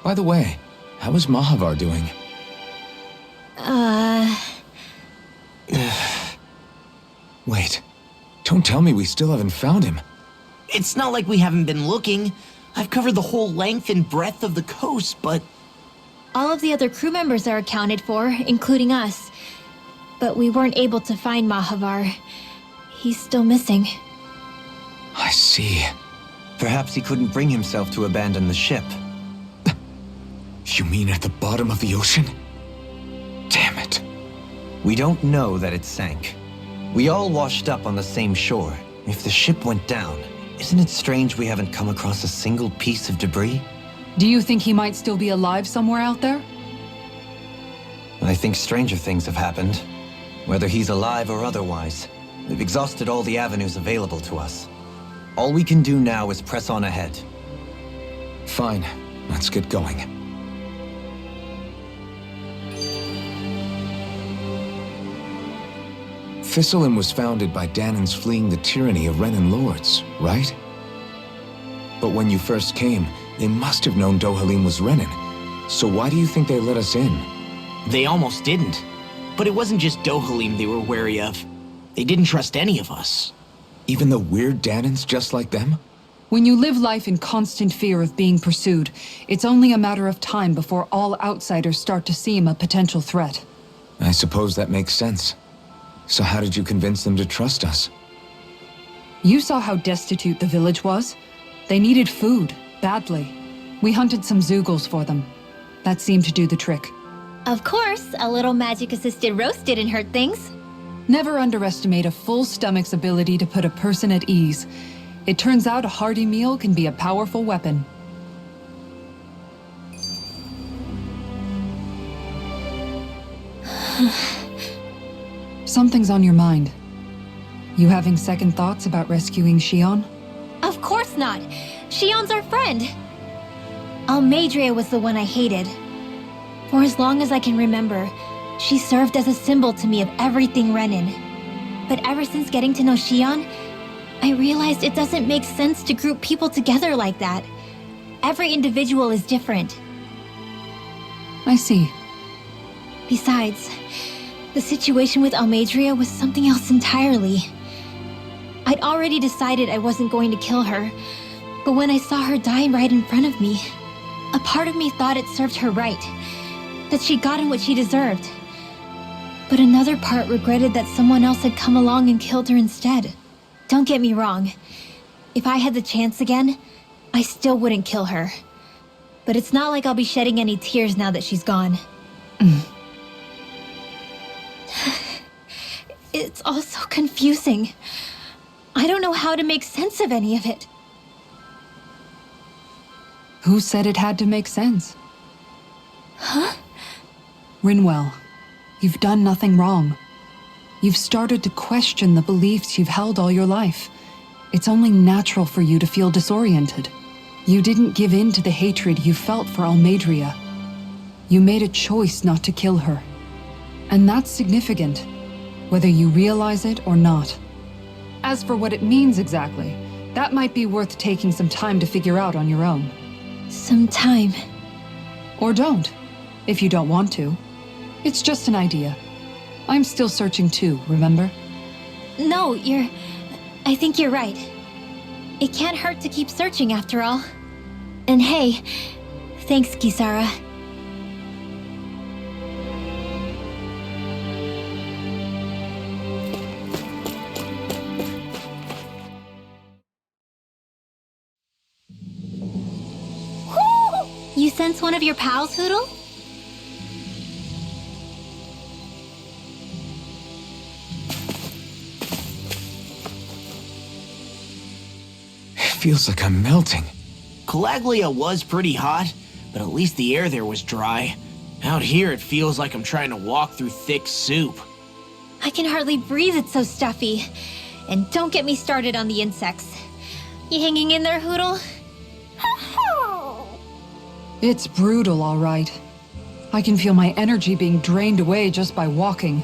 By the way, how is Mahavar doing? Wait, don't tell me we still haven't found him. It's not like we haven't been looking. I've covered the whole length and breadth of the coast, but... All of the other crew members are accounted for, including us. But we weren't able to find Mahavar. He's still missing. I see. Perhaps he couldn't bring himself to abandon the ship. You mean at the bottom of the ocean? Damn it. We don't know that it sank. We all washed up on the same shore. If the ship went down, isn't it strange we haven't come across a single piece of debris? Do you think he might still be alive somewhere out there? I think stranger things have happened. Whether he's alive or otherwise, we've exhausted all the avenues available to us. All we can do now is press on ahead. Fine, let's get going. Thistlein was founded by Danans fleeing the tyranny of Renan lords, right? But when you first came, they must have known Dohalim was Renan. So why do you think they let us in? They almost didn't. But it wasn't just Dohalim they were wary of. They didn't trust any of us. Even the weird Danans just like them? When you live life in constant fear of being pursued, it's only a matter of time before all outsiders start to seem a potential threat. I suppose that makes sense. So how did you convince them to trust us? You saw how destitute the village was. They needed food, badly. We hunted some Zeugles for them. That seemed to do the trick. Of course, a little magic-assisted roast didn't hurt things. Never underestimate a full stomach's ability to put a person at ease. It turns out a hearty meal can be a powerful weapon. Something's on your mind. You having second thoughts about rescuing Xion? Of course not. Xion's our friend. Almeidrea was the one I hated. For as long as I can remember, she served as a symbol to me of everything Renan. But ever since getting to know Xion, I realized it doesn't make sense to group people together like that. Every individual is different. I see. Besides, the situation with Almeidrea was something else entirely. I'd already decided I wasn't going to kill her, but when I saw her die right in front of me, a part of me thought it served her right, that she'd gotten what she deserved. But another part regretted that someone else had come along and killed her instead. Don't get me wrong. If I had the chance again, I still wouldn't kill her. But it's not like I'll be shedding any tears now that she's gone. It's all so confusing. I don't know how to make sense of any of it. Who said it had to make sense? Huh? Rinwell, you've done nothing wrong. You've started to question the beliefs you've held all your life. It's only natural for you to feel disoriented. You didn't give in to the hatred you felt for Almeidrea. You made a choice not to kill her. And that's significant, whether you realize it or not. As for what it means exactly, that might be worth taking some time to figure out on your own. Some time. Or don't, if you don't want to. It's just an idea. I'm still searching too, remember? No, I think you're right. It can't hurt to keep searching after all. And hey, thanks, Kisara. You sense one of your pals, Hootle? It feels like I'm melting. Calaglia was pretty hot, but at least the air there was dry. Out here, it feels like I'm trying to walk through thick soup. I can hardly breathe, it's so stuffy. And don't get me started on the insects. You hanging in there, Hootle? It's brutal, all right. I can feel my energy being drained away just by walking.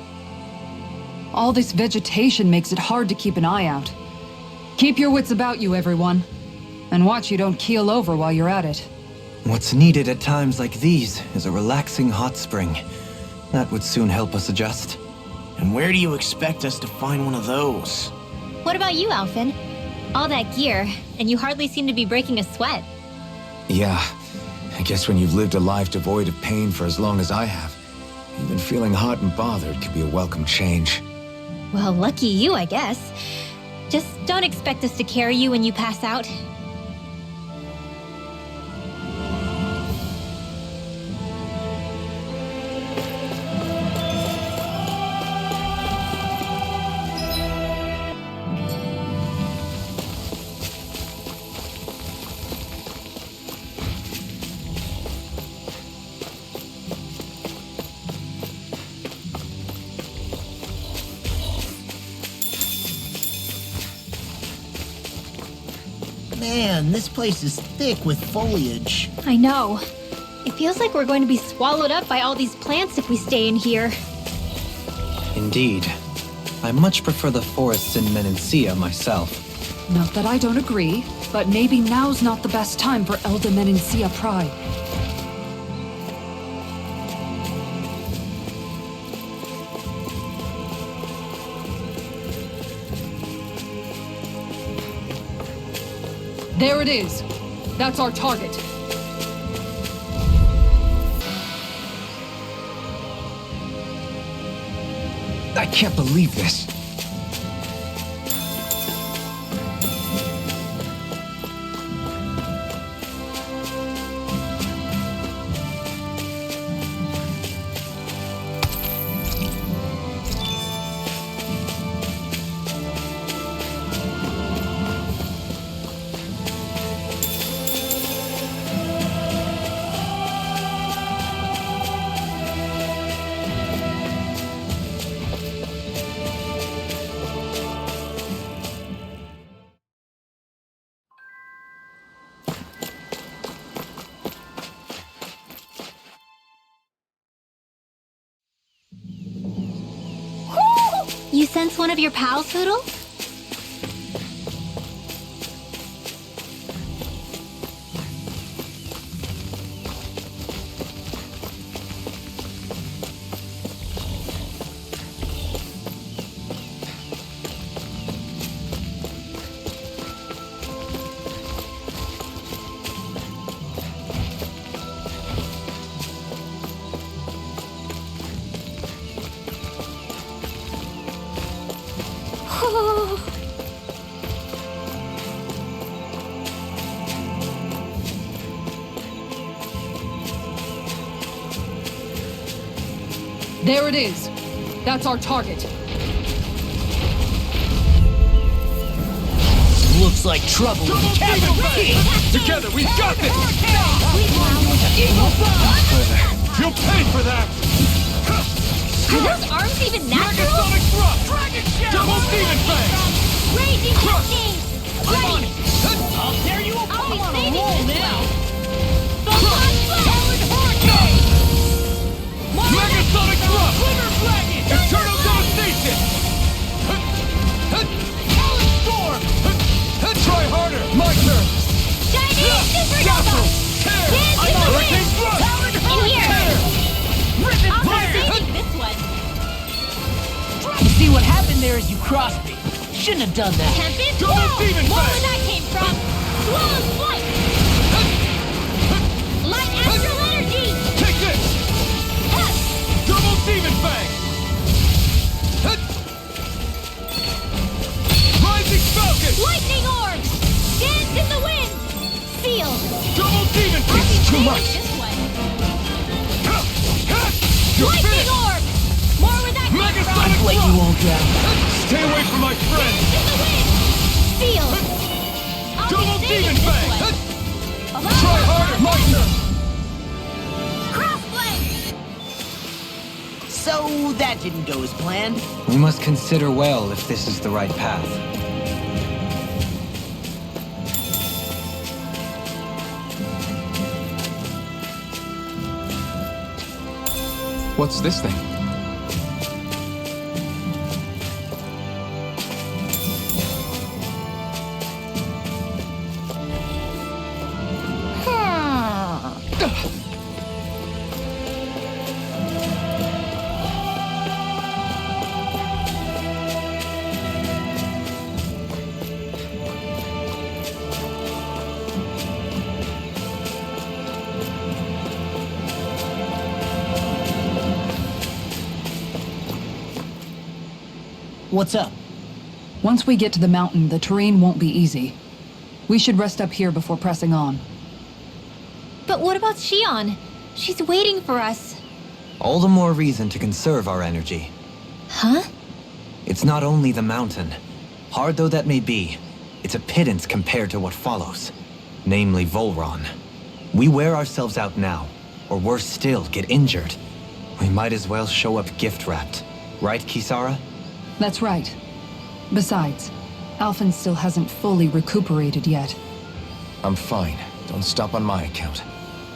All this vegetation makes it hard to keep an eye out. Keep your wits about you, everyone. And watch you don't keel over while you're at it. What's needed at times like these is a relaxing hot spring. That would soon help us adjust. And where do you expect us to find one of those? What about you, Alphen? All that gear, and you hardly seem to be breaking a sweat. Yeah, I guess when you've lived a life devoid of pain for as long as I have, even feeling hot and bothered could be a welcome change. Well, lucky you, I guess. Just don't expect us to carry you when you pass out. Man, this place is thick with foliage. I know. It feels like we're going to be swallowed up by all these plants if we stay in here. Indeed. I much prefer the forests in Menancia myself. Not that I don't agree, but maybe now's not the best time for Elda Menancia pride. There it is. That's our target. I can't believe this. You sense one of your pals, Hoodle? There it is. That's our target. Looks like trouble in the capital. Together, we've got this! You'll pay for that! Are those arms even natural? Megasonic thrust! Dragon Shadow! Double Demon Fang! Raging lightning! I'm on it! I'll tear you apart. I'll be saving this one! Powered Hurricane! Megasonic thrust! Glitter Dragon! Eternal Devastation! Talon Storm! Try harder! My turn! Shining Supernova! Tear! Dance in the Hurricane wind! thrust! In here! Rip it I'll be clear! saving this one! You see what happened there is you crossed me. Shouldn't have done that. Tempest Double Wall! Demon More Fang! where that came from! Swallow's Flight! Light Astral Energy! Take this! Hush! Double Demon Fang! Rising Falcon! Lightning Orb! Dance in the wind! Seal! Double Demon I'll be Fang! saving this one! You're Lightning finished! Orb! More where that came Megasonic from! Let you all down. Stay away from my friend! Dance in the wind! Seal! I'll Double be Demon saving this Fang! one! Try harder! My turn! Crossblade! So that didn't go as planned. We must consider well if this is the right path. What's this thing? What's up? Once we get to the mountain, the terrain won't be easy. We should rest up here before pressing on. But what about Shion? She's waiting for us. All the more reason to conserve our energy. Huh? It's not only the mountain. Hard though that may be, it's a pittance compared to what follows. Namely Volron. We wear ourselves out now, or worse still, get injured. We might as well show up gift-wrapped. Right, Kisara? That's right. Besides, Alphen still hasn't fully recuperated yet. I'm fine. Don't stop on my account.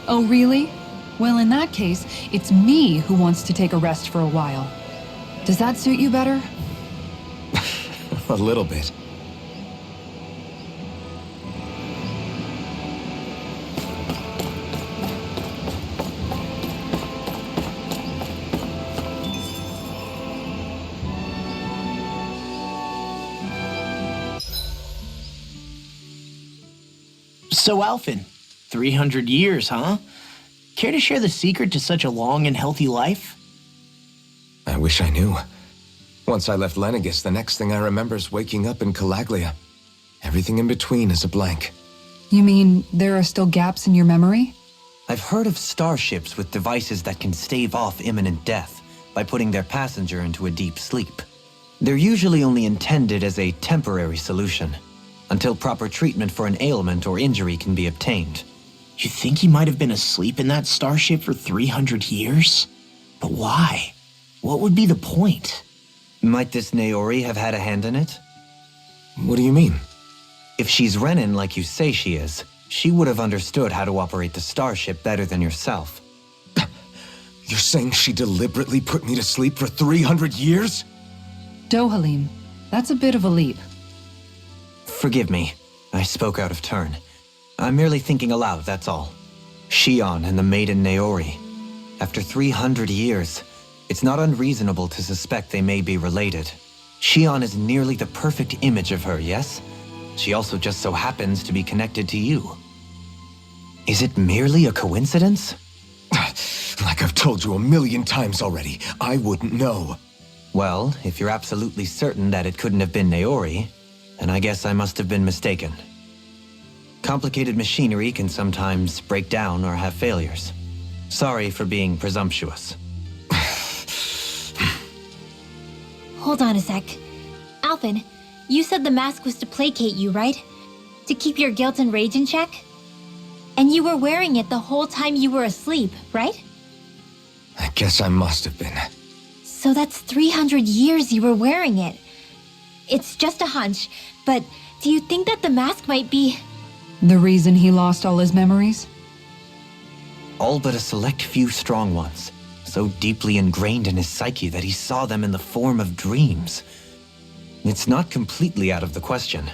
Oh, really? Well, in that case, it's me who wants to take a rest for a while. Does that suit you better? A little bit. So, Alphen, 300 years, huh? Care to share the secret to such a long and healthy life? I wish I knew. Once I left Lenegis, the next thing I remember is waking up in Calaglia. Everything in between is a blank. You mean there are still gaps in your memory? I've heard of starships with devices that can stave off imminent death by putting their passenger into a deep sleep. They're usually only intended as a temporary solution, until proper treatment for an ailment or injury can be obtained. You think he might have been asleep in that starship for 300 years? But why? What would be the point? Might this Naori have had a hand in it? What do you mean? If she's Renin like you say she is, she would have understood how to operate the starship better than yourself. You're saying she deliberately put me to sleep for 300 years? Dohalim, that's a bit of a leap. Forgive me, I spoke out of turn. I'm merely thinking aloud, that's all. Shion and the maiden Naori. After 300 years, it's not unreasonable to suspect they may be related. Shion is nearly the perfect image of her, yes? She also just so happens to be connected to you. Is it merely a coincidence? Like I've told you a million times already, I wouldn't know. Well, if you're absolutely certain that it couldn't have been Naori, then I guess I must have been mistaken. Complicated machinery can sometimes break down or have failures. Sorry for being presumptuous. Hold on a sec. Alphen, you said the mask was to placate you, right? To keep your guilt and rage in check? And you were wearing it the whole time you were asleep, right? I guess I must have been. So that's 300 years you were wearing it. It's just a hunch, but do you think that the mask might be... The reason he lost all his memories? All but a select few strong ones, so deeply ingrained in his psyche that he saw them in the form of dreams. It's not completely out of the question.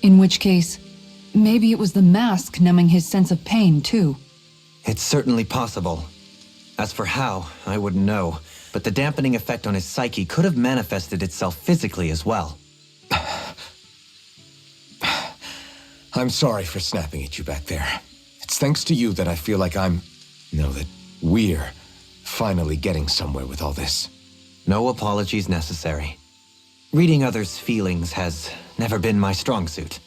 In which case, maybe it was the mask numbing his sense of pain, too. It's certainly possible. As for how, I wouldn't know, but the dampening effect on his psyche could have manifested itself physically as well. I'm sorry for snapping at you back there. It's thanks to you that I feel like that we're finally getting somewhere with all this. No apologies necessary. Reading others' feelings has never been my strong suit.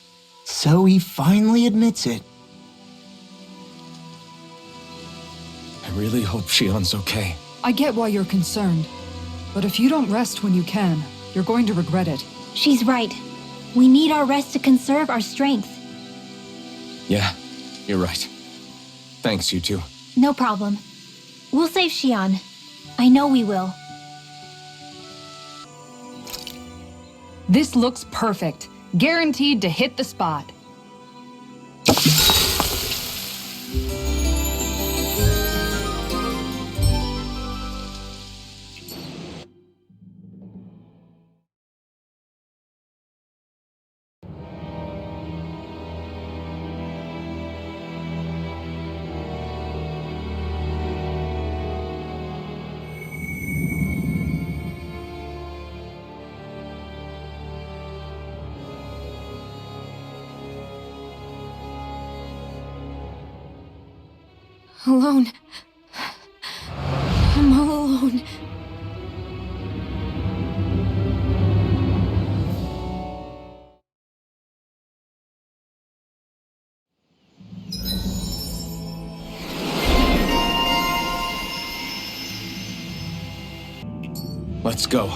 So he finally admits it. I really hope Shion's okay. I get why you're concerned, but if you don't rest when you can, you're going to regret it. She's right. We need our rest to conserve our strength. Yeah, you're right. Thanks, you two. No problem. We'll save Shion. I know we will. This looks perfect. Guaranteed to hit the spot. alone. I'm all alone. Let's go.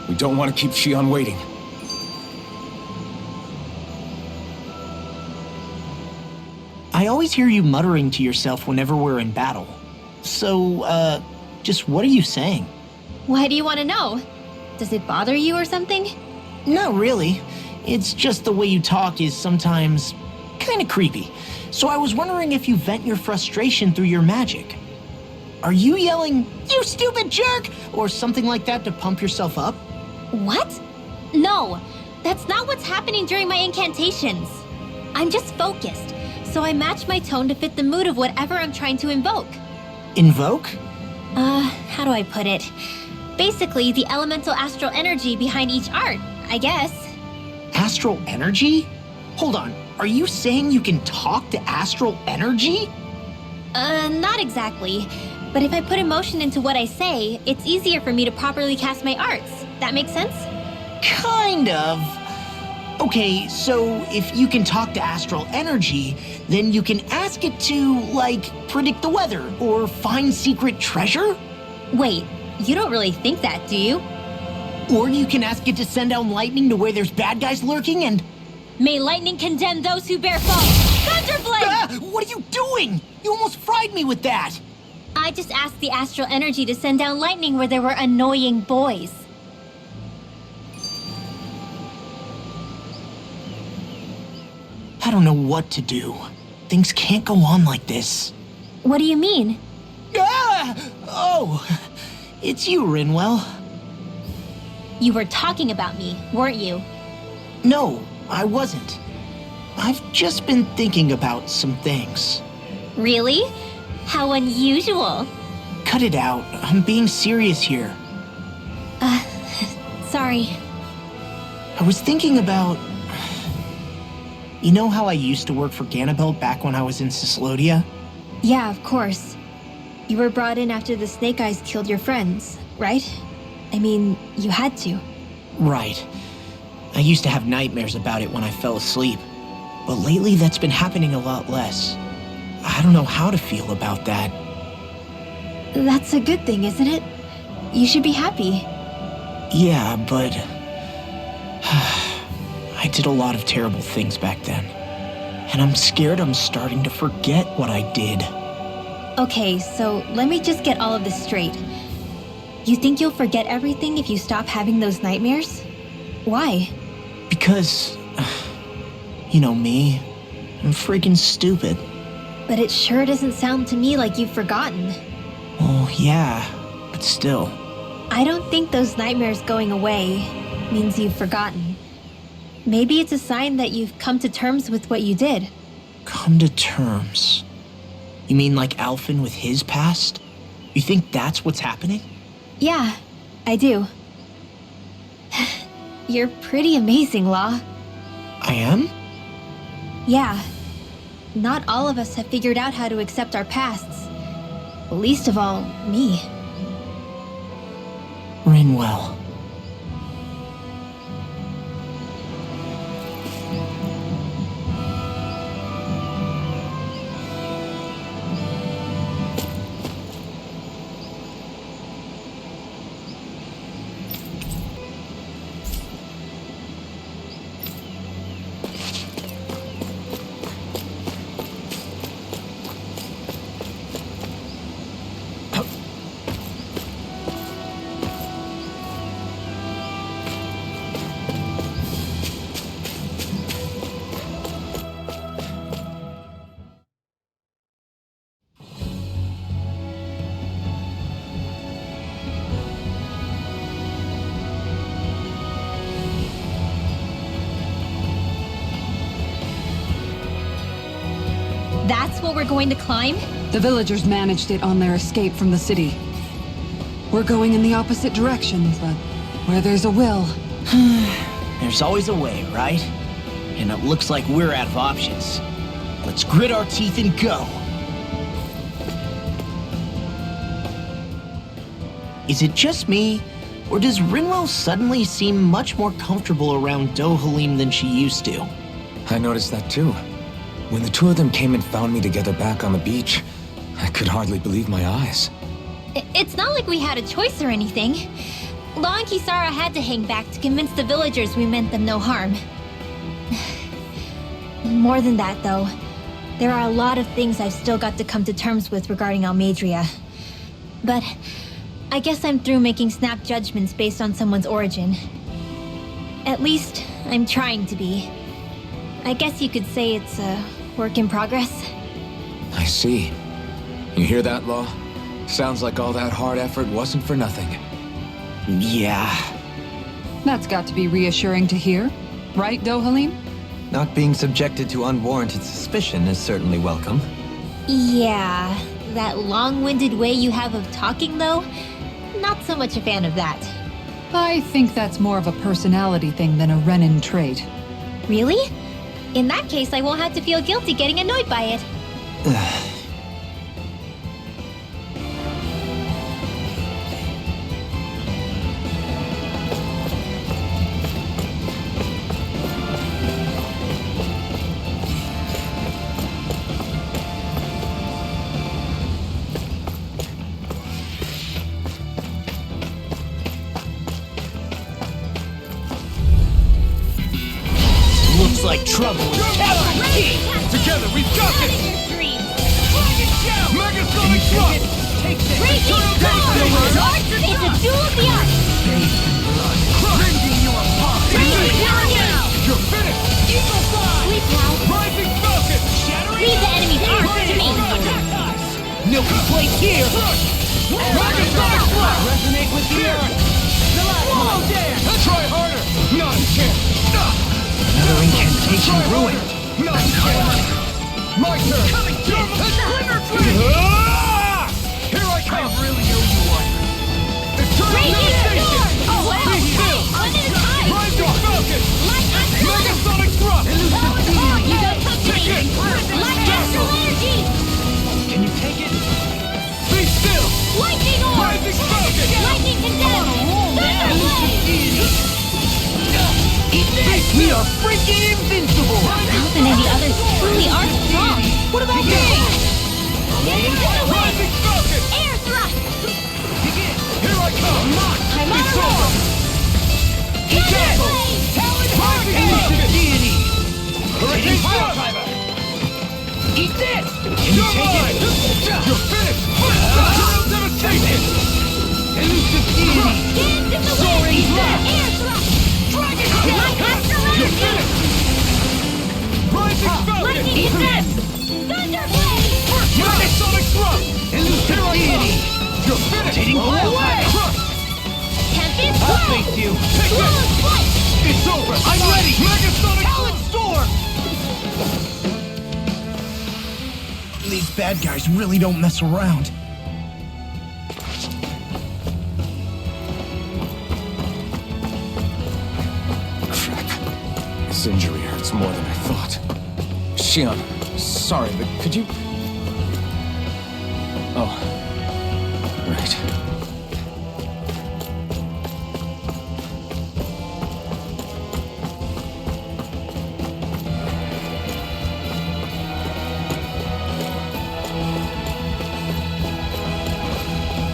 We don't want to keep Shion waiting. I always hear you muttering to yourself whenever we're in battle. So, just what are you saying? Why do you want to know? Does it bother you or something? Not really. It's just the way you talk is sometimes kind of creepy. So I was wondering if you vent your frustration through your magic. Are you yelling, "You stupid jerk," or something like that to pump yourself up? What? No, that's not what's happening during my incantations. I'm just focused, so I match my tone to fit the mood of whatever I'm trying to invoke. Invoke? How do I put it? Basically, the elemental astral energy behind each art, I guess. Astral energy? Hold on, are you saying you can talk to astral energy? Not exactly. But if I put emotion into what I say, it's easier for me to properly cast my arts. That makes sense? Kind of. Okay, so if you can talk to astral energy, then you can ask it to, like, predict the weather or find secret treasure? Wait, you don't really think that, do you? Or you can ask it to send down lightning to where there's bad guys lurking and... May lightning condemn those who bear false! Thunderblade! Ah, what are you doing? You almost fried me with that! I just asked the astral energy to send down lightning where there were annoying boys. I don't know what to do. Things can't go on like this. What do you mean? Ah! Oh, it's you, Rinwell. You were talking about me, weren't you? No, I wasn't. I've just been thinking about some things. Really? How unusual. Cut it out. I'm being serious here. Sorry. I was thinking about... You know how I used to work for Ganabelt back when I was in Cyslodia? Yeah, of course. You were brought in after the Snake Eyes killed your friends, right? I mean, you had to. Right. I used to have nightmares about it when I fell asleep. But lately that's been happening a lot less. I don't know how to feel about that. That's a good thing, isn't it? You should be happy. Yeah, but... I did a lot of terrible things back then. And I'm scared I'm starting to forget what I did. Okay, so let me just get all of this straight. You think you'll forget everything if you stop having those nightmares? Why? Because... You know me. I'm freaking stupid. But it sure doesn't sound to me like you've forgotten. Well, yeah, but still. I don't think those nightmares going away means you've forgotten. Maybe it's a sign that you've come to terms with what you did. Come to terms? You mean like Alphen with his past? You think that's what's happening? Yeah, I do. You're pretty amazing, Law. I am? Yeah. Not all of us have figured out how to accept our pasts. Least of all, me. Rinwell. That's what we're going to climb? The villagers managed it on their escape from the city. We're going in the opposite direction, but where there's a will... There's always a way, right? And it looks like we're out of options. Let's grit our teeth and go. Is it just me, or does Rinwell suddenly seem much more comfortable around Dohalim than she used to? I noticed that too. When the two of them came and found me together back on the beach, I could hardly believe my eyes. It's not like we had a choice or anything. Law and Kisara had to hang back to convince the villagers we meant them no harm. More than that, though, there are a lot of things I've still got to come to terms with regarding Almeidrea. But I guess I'm through making snap judgments based on someone's origin. At least, I'm trying to be. I guess you could say it's a work in progress. I see. You hear that, Law? Sounds like all that hard effort wasn't for nothing. Yeah. That's got to be reassuring to hear. Right, Dohalim? Not being subjected to unwarranted suspicion is certainly welcome. Yeah, that long-winded way you have of talking, though? Not so much a fan of that. I think that's more of a personality thing than a Renin trait. Really? In that case, I won't have to feel guilty getting annoyed by it. Looks like trouble is Captain King! Together, we've got this! Megasonic Thrust! Raging Storm! It's a duel of the arts! Rending you apart! You're finished! Eagle Fly! Sleep now. Rising Falcon! Shattering! Leave the enemy's arms to me! No complaints here! Megasonic Thrust! Resonate with the earth! Swallow Dance! Try harder! Not a chance! Another incantation Try ruined! harder! Not a chance! My turn! Coming down! Glimmer Twin! Here I come! I really owe you one! Eternal Raging Devastation! Storm! Oh, wow! Be still! One at a time! Rising Falcon! Megasonic Thrust! You don't touch Take me! it! Light Astral Energy! Can you take it? Be still! Lightning Orb! Rising Falcon! Lightning Condemned! Thunderblade! We are freaking invincible! Alvin and the others truly are strong! What about me? Rising Falcon! Air Thrust! Here I come! I'm on It's a roll! over! Thunderblade! Rising Falcon! Deity! Hurricane Thrust! Eat this! Can you You're take mine! it? You're finished! Eternal Devastation! Elusive deity! Dance in the Soaring wind! Thrust! Air Thrust! Dragon Light Tail! Astral You're Energy! finished! Rising Falcon! Lightning Condemned! Thunderblade! Megasonic Thrust! Elusive Here I come! deity! You're finished! Taking away! Crush! Tempest I'll Blow! face you! Take Blow this! Flight! It's over! I'm ready! Megasonic Talon Storm! These bad guys really don't mess around. Crap. This injury hurts more than I thought. Shion, sorry, but could you... Oh. Right.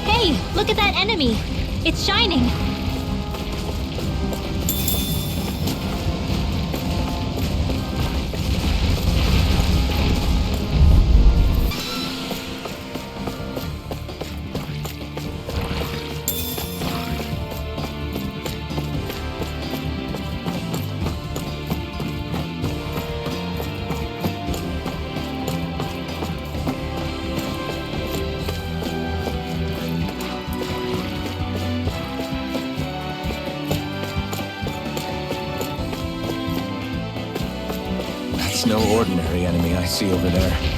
Hey, look at that enemy! It's shining! That's no ordinary enemy I see over there.